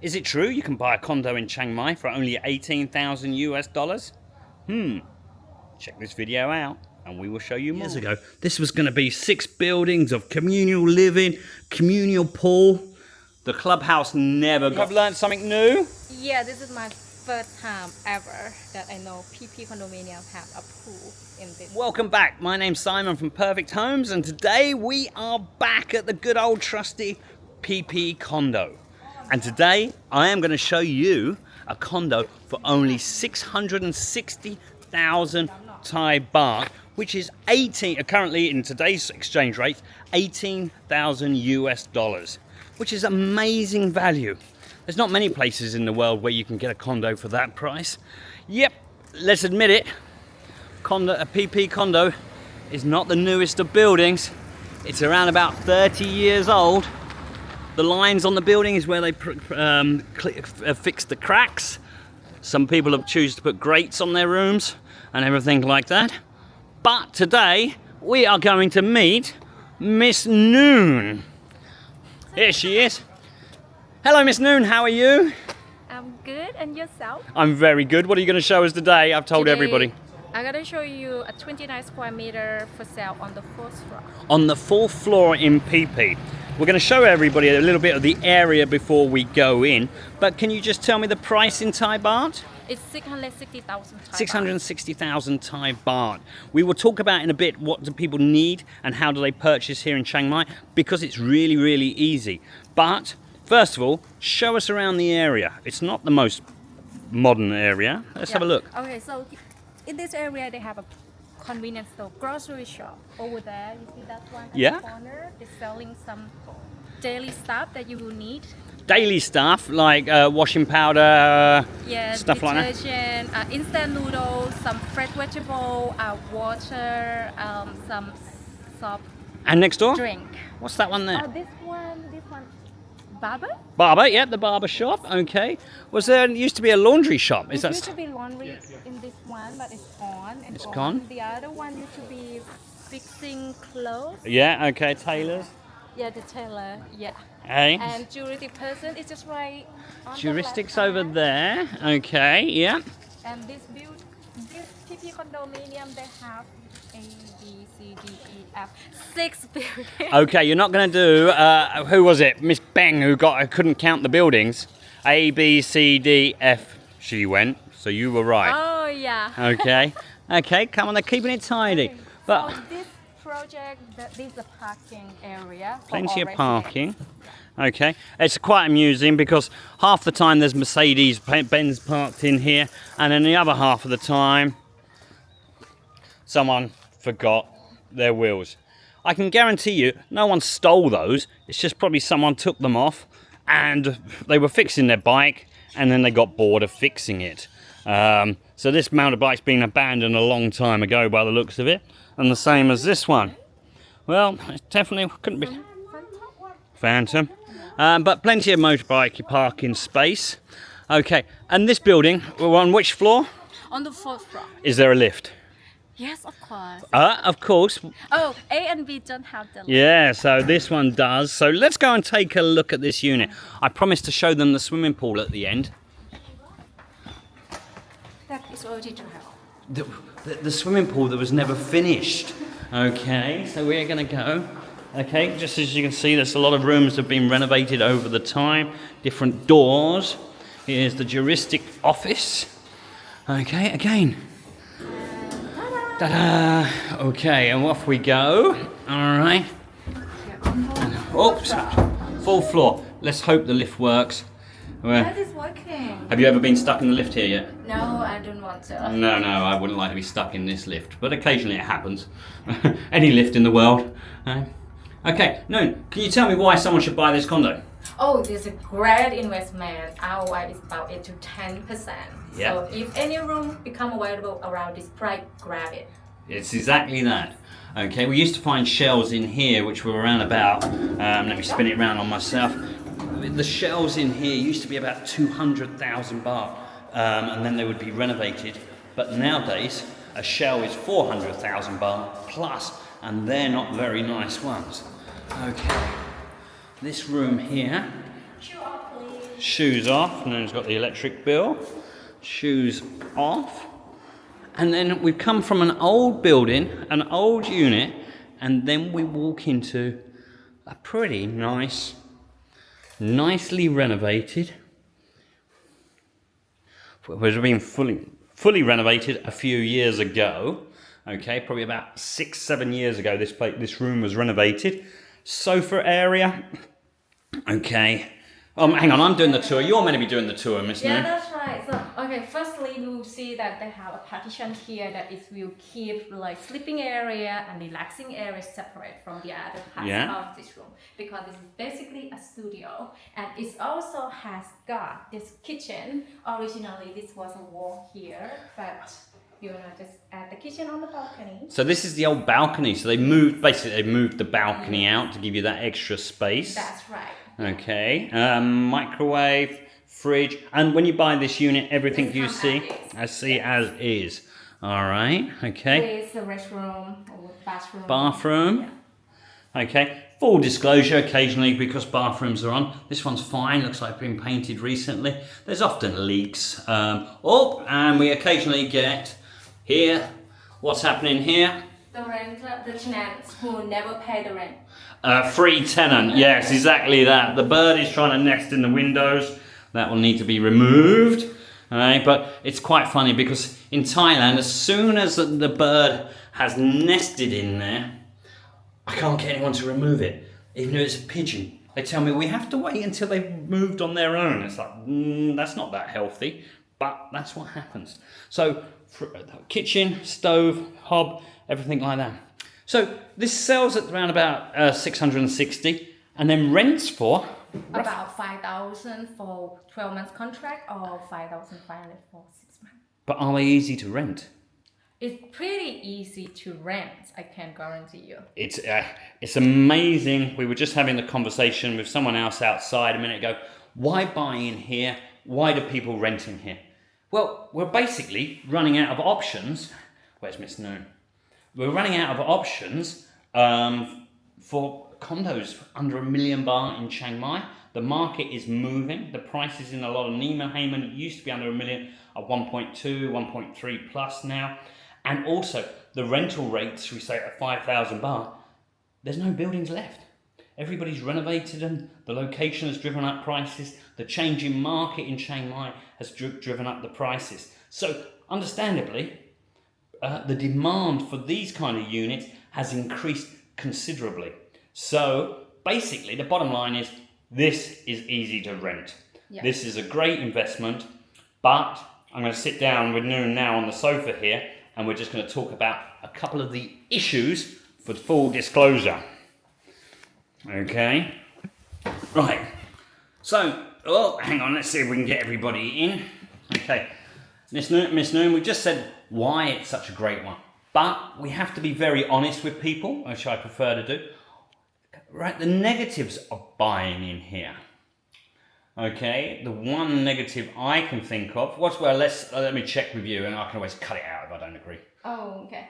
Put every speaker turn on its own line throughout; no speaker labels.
Is it true you can buy a condo in Chiang Mai for only 18,000 US dollars? Check this video out and we will show you more. Years ago, this was going to be 6 buildings of communal living, communal pool. The clubhouse never got... I've learned something new.
Yeah, this is my first time ever that I know PP Condominium have a pool in this.
Welcome back. My name's Simon from Perfect Homes, and today we are back at the good old trusty PP Condo. And today I am going to show you a condo for only 660,000 Thai Baht, which is currently in today's exchange rate, 18,000 US dollars, which is amazing value. There's not many places in the world where you can get a condo for that price. Yep, let's admit it, a PP condo is not the newest of buildings. It's around about 30 years old. The lines on the building is where they fix the cracks. Some people have chosen to put grates on their rooms and everything like that. But today we are going to meet Miss Noon. Here she is. Hello, Miss Noon, how are you?
I'm good, and yourself?
I'm very good. What are you going to show us today? I've told everybody.
I'm going to show you a 29 square meter for sale on the 4th floor.
On the 4th floor in PP. We're going to show everybody a little bit of the area before we go in. But can you just tell me the price in Thai Baht?
It's 660,000 Thai Baht.
660,000 Thai Baht. We will talk about in a bit what do people need and how do they purchase here in Chiang Mai, because it's really, really easy. But first of all, show us around the area. It's not the most modern area. Let's have a look.
Okay, so in this area they have a convenience store, grocery shop. Over there, you see that one at the corner? They're selling some daily stuff that you will need.
Daily stuff like washing powder, stuff like that.
Detergent, instant noodles, some fresh vegetable, water, some soft
and next door?
Drink.
What's that one there?
This one. Barber?
Barber, yeah, the barber shop. Okay. Used to be a laundry shop?
It used to be laundry in this one, but it's gone.
It's gone.
The other one used to be fixing clothes.
Yeah. Okay. Tailors.
Yeah, the tailor. Yeah.
Hey.
And juridic person is just right.
Juristic's over there. Okay. Yeah.
And this PP Condominium, they have A, B, C, D, E, F, 6 buildings.
Okay, you're not going to do, who was it? Miss Beng, who couldn't count the buildings. A, B, C, D, F, she went. So you were right.
Oh, yeah.
Okay. Okay, come on, they're keeping it tidy.
Okay.
But
so this project, this is a parking area.
Plenty of parking. Okay, it's quite amusing because half the time there's Mercedes-Benz parked in here, and then the other half of the time someone forgot their wheels. I can guarantee you no one stole those. It's just probably someone took them off and they were fixing their bike and then they got bored of fixing it. So this motorbike's been abandoned a long time ago by the looks of it, and the same as this one. Well, it definitely couldn't be Phantom. But plenty of motorbike parking space. Okay, and this building, we're on which floor?
On the 4th floor.
Is there a lift?
Yes, of course.
Of course.
Oh, A and B don't have the lift.
Yeah, so this one does. So let's go and take a look at this unit. I promised to show them the swimming pool at the end.
That is already to have.
The swimming pool that was never finished. Okay, so we're going to go. Okay, just as you can see, there's a lot of rooms that have been renovated over the time. Different doors. Here's the juristic office. Okay, again. Ta-da! Okay, and off we go. All right. Oops, 4th floor. Let's hope the lift works.
That is working.
Have you ever been stuck in the lift here yet?
No, I don't want to.
No, I wouldn't like to be stuck in this lift, but occasionally it happens. Any lift in the world. Okay, Noon, can you tell me why someone should buy this condo?
Oh, this is a great investment. ROI is about 8 to 10%.
Yeah.
So if any room become available around this price, grab it.
It's exactly that. Okay, we used to find shells in here which were around about, let me spin it around on myself. The shells in here used to be about 200,000 baht, and then they would be renovated. But nowadays, a shell is 400,000 baht plus, and they're not very nice ones. Okay, this room here. shoes off, and then it's got the electric bill. Shoes off. And then we've come from an old building, an old unit, and then we walk into a pretty nice, nicely renovated. It was being fully renovated a few years ago. Okay, probably about 6-7 years ago. This room was renovated. Sofa area. Okay. Hang on, I'm doing the tour. You're meant to be doing the tour, Miss
Yeah,
Noon.
that's right. So, okay, firstly, you will see that they have a partition here that it will keep like sleeping area and relaxing area separate from the other parts of this room, because this is basically a studio, and it also has got this kitchen. Originally, this was a wall here, but you want to just add the kitchen on the balcony.
So this is the old balcony. So they moved the balcony out to give you that extra space.
That's right.
Okay, microwave, fridge, and when you buy this unit, everything you see, as is. All right, okay.
With the restroom or bathroom.
Bathroom. Yeah. Okay, full disclosure, occasionally, because bathrooms are on, this one's fine, looks like it's been painted recently. There's often leaks. And we occasionally get here, what's happening here?
The renter, the tenants who never pay the rent.
Free tenant, yes, exactly that. The bird is trying to nest in the windows. That will need to be removed. All right, but it's quite funny because in Thailand, as soon as the bird has nested in there, I can't get anyone to remove it, even though it's a pigeon. They tell me we have to wait until they've moved on their own. It's like, that's not that healthy, but that's what happens. So, kitchen, stove, hob, everything like that. So this sells at around about 660, and then rents for
about 5,000 for 12 months contract, or 5,500 for 6 months.
But are they easy to rent?
It's pretty easy to rent, I can guarantee you.
It's amazing. We were just having the conversation with someone else outside a minute ago. Why buy in here? Why do people rent in here? Well, we're basically running out of options. Where's Miss Noon? We're running out of options for condos under 1 million baht in Chiang Mai. The market is moving. The prices in a lot of Neiman used to be under 1 million, are 1.2, 1.3 plus now. And also the rental rates, we say at 5,000 baht, there's no buildings left. Everybody's renovated them. The location has driven up prices. The change in market in Chiang Mai has driven up the prices. So understandably, the demand for these kind of units has increased considerably. So basically the bottom line is this is easy to rent. Yeah. This is a great investment, but I'm going to sit down with Noon now on the sofa here, and we're just going to talk about a couple of the issues for full disclosure. Okay. Right. So, hang on, let's see if we can get everybody in. Okay. Miss Noon, we just said why it's such a great one. But we have to be very honest with people, which I prefer to do. Right, the negatives of buying in here. Okay, the one negative I can think of, let me check with you, and I can always cut it out if I don't agree.
Oh, okay.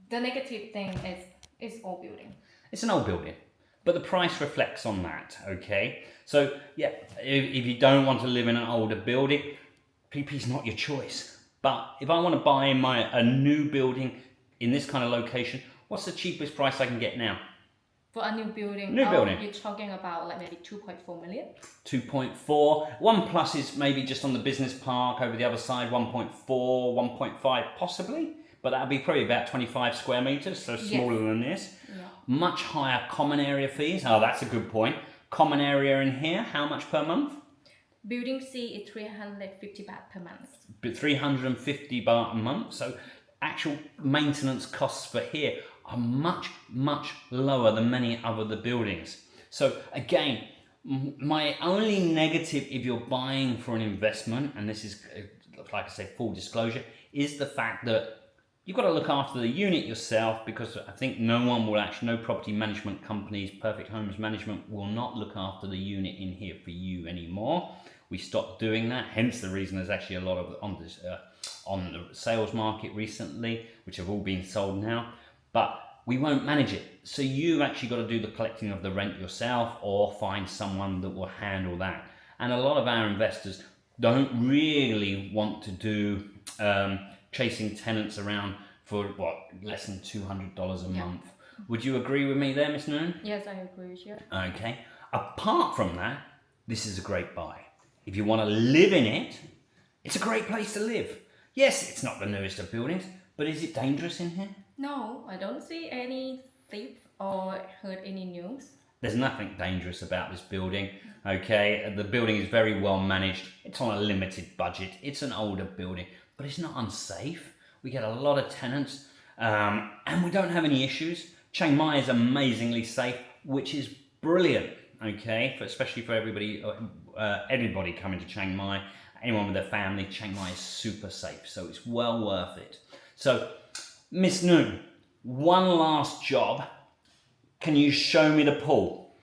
The negative thing is it's old building.
It's an old building, but the price reflects on that, okay? So, yeah, if you don't want to live in an older building, PP's not your choice. But if I want to buy a new building in this kind of location, what's the cheapest price I can get now?
For a new building? You're talking about like maybe 2.4 million? 2.4.
One plus is maybe just on the business park over the other side, 1.4, 1.5 possibly. But that would be probably about 25 square meters, so smaller than this. Yeah. Much higher common area fees. Oh, that's a good point. Common area in here, how much per month?
Building C is 350 baht per month.
350 baht a month. So actual maintenance costs for here are much, much lower than many other buildings. So again, my only negative if you're buying for an investment, and this is, like I say, full disclosure, is the fact that you've got to look after the unit yourself, because I think no property management companies, Perfect Homes Management, will not look after the unit in here for you anymore. We stopped doing that, hence the reason there's actually a lot of on the sales market recently, which have all been sold now. But we won't manage it. So you've actually got to do the collecting of the rent yourself, or find someone that will handle that. And a lot of our investors don't really want to do chasing tenants around for what, less than $200 a month. Would you agree with me there, Miss Noon?
Yes, I agree with you.
Okay. Apart from that, this is a great buy. If you want to live in it, it's a great place to live. Yes, it's not the newest of buildings, but is it dangerous in here?
No, I don't see any thief or heard any news.
There's nothing dangerous about this building, okay? The building is very well managed. It's on a limited budget. It's an older building, but it's not unsafe. We get a lot of tenants, and we don't have any issues. Chiang Mai is amazingly safe, which is brilliant, okay? Especially for everybody coming to Chiang Mai, anyone with their family. Chiang Mai is super safe, so it's well worth it. So, Miss Noon, one last job. Can you show me the pool?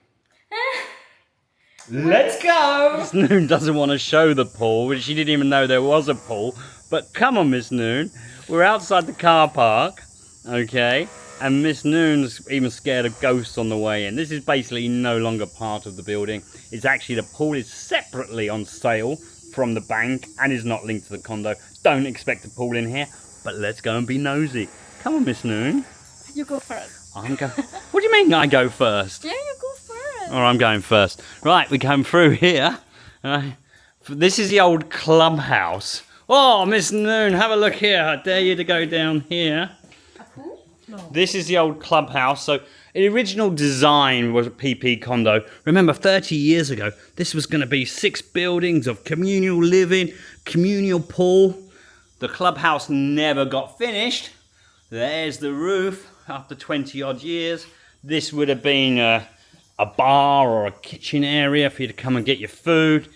Let's go! Miss Noon doesn't want to show the pool. She didn't even know there was a pool. But come on, Miss Noon. We're outside the car park, okay? And Miss Noon's even scared of ghosts on the way in. This is basically no longer part of the building. It's actually, the pool is separately on sale from the bank and is not linked to the condo. Don't expect a pool in here, but let's go and be nosy. Come on, Miss Noon.
You go first.
What do you mean I go first?
Yeah, you go first.
Or I'm going first. Right, we come through here. This is the old clubhouse. Oh, Miss Noon, have a look here. I dare you to go down here.
A pool? No.
This is the old clubhouse. So the original design was a PP Condo. Remember, 30 years ago, this was going to be 6 buildings of communal living, communal pool. The clubhouse never got finished. There's the roof. After 20 odd years, this would have been a bar or a kitchen area for you to come and get your food.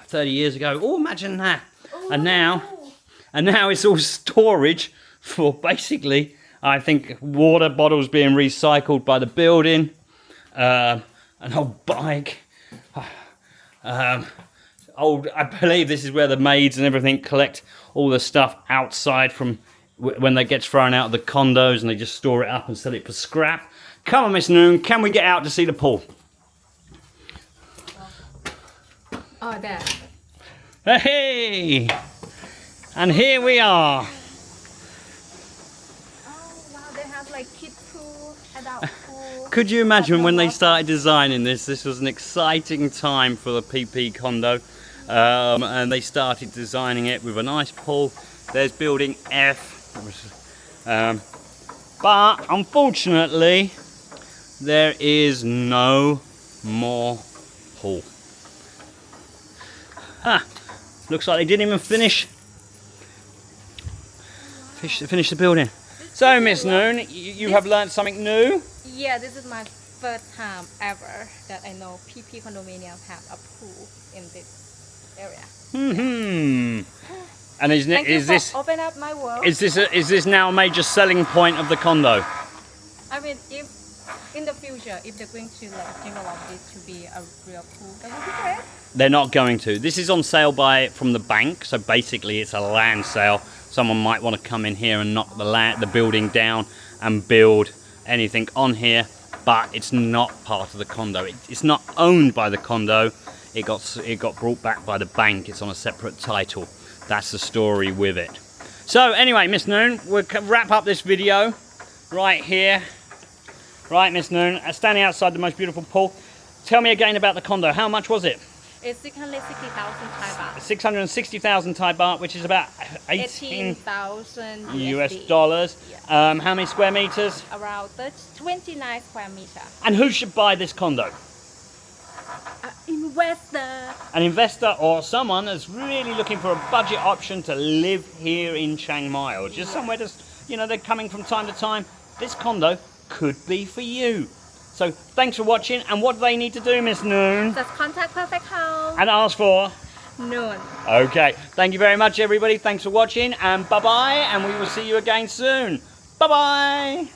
30 years ago. Oh, imagine that. Oh, and now it's all storage for basically, I think, water bottles being recycled by the building, an old bike. I believe this is where the maids and everything collect all the stuff outside from when they get thrown out of the condos, and they just store it up and sell it for scrap. Come on, Miss Noon, can we get out to see the pool?
Oh, there.
Hey! And here we are.
Oh, wow, they have like kid pool, adult pool.
Could you imagine when they started designing this? This was an exciting time for the PP Condo. And they started designing it with a nice pool. There's building F. But unfortunately, there is no more pool. Looks like they didn't even finish the building. So, Miss Noon, you have learned something new?
Yeah, this is my first time ever that I know PP Condominium have a pool in this area. And is this open up my world? Is
this now a major selling point of the condo?
I mean, if in the future, if they're going to like develop this to be a real pool, that would be great.
They're not going to. This is on sale from the bank, so basically it's a land sale. Someone might want to come in here and knock the building down and build anything on here, but it's not part of the condo. It's not owned by the condo. It got brought back by the bank. It's on a separate title. That's the story with it. So anyway, Miss Noon, we'll wrap up this video right here. Right, Miss Noon, standing outside the most beautiful pool. Tell me again about the condo. How much was it?
It's 660,000 Thai Baht.
660,000 Thai Baht, which is about
18,000
US dollars.
Yeah.
How many square meters?
Around 29 square meters.
And who should buy this condo?
Investor.
An investor or someone that's really looking for a budget option to live here in Chiang Mai, or just somewhere just, they're coming from time to time. This condo could be for you. So thanks for watching. And what do they need to do, Miss Noon?
Just contact Perfect House.
And ask for?
Noon.
Okay. Thank you very much, everybody. Thanks for watching. And bye-bye. And we will see you again soon. Bye-bye.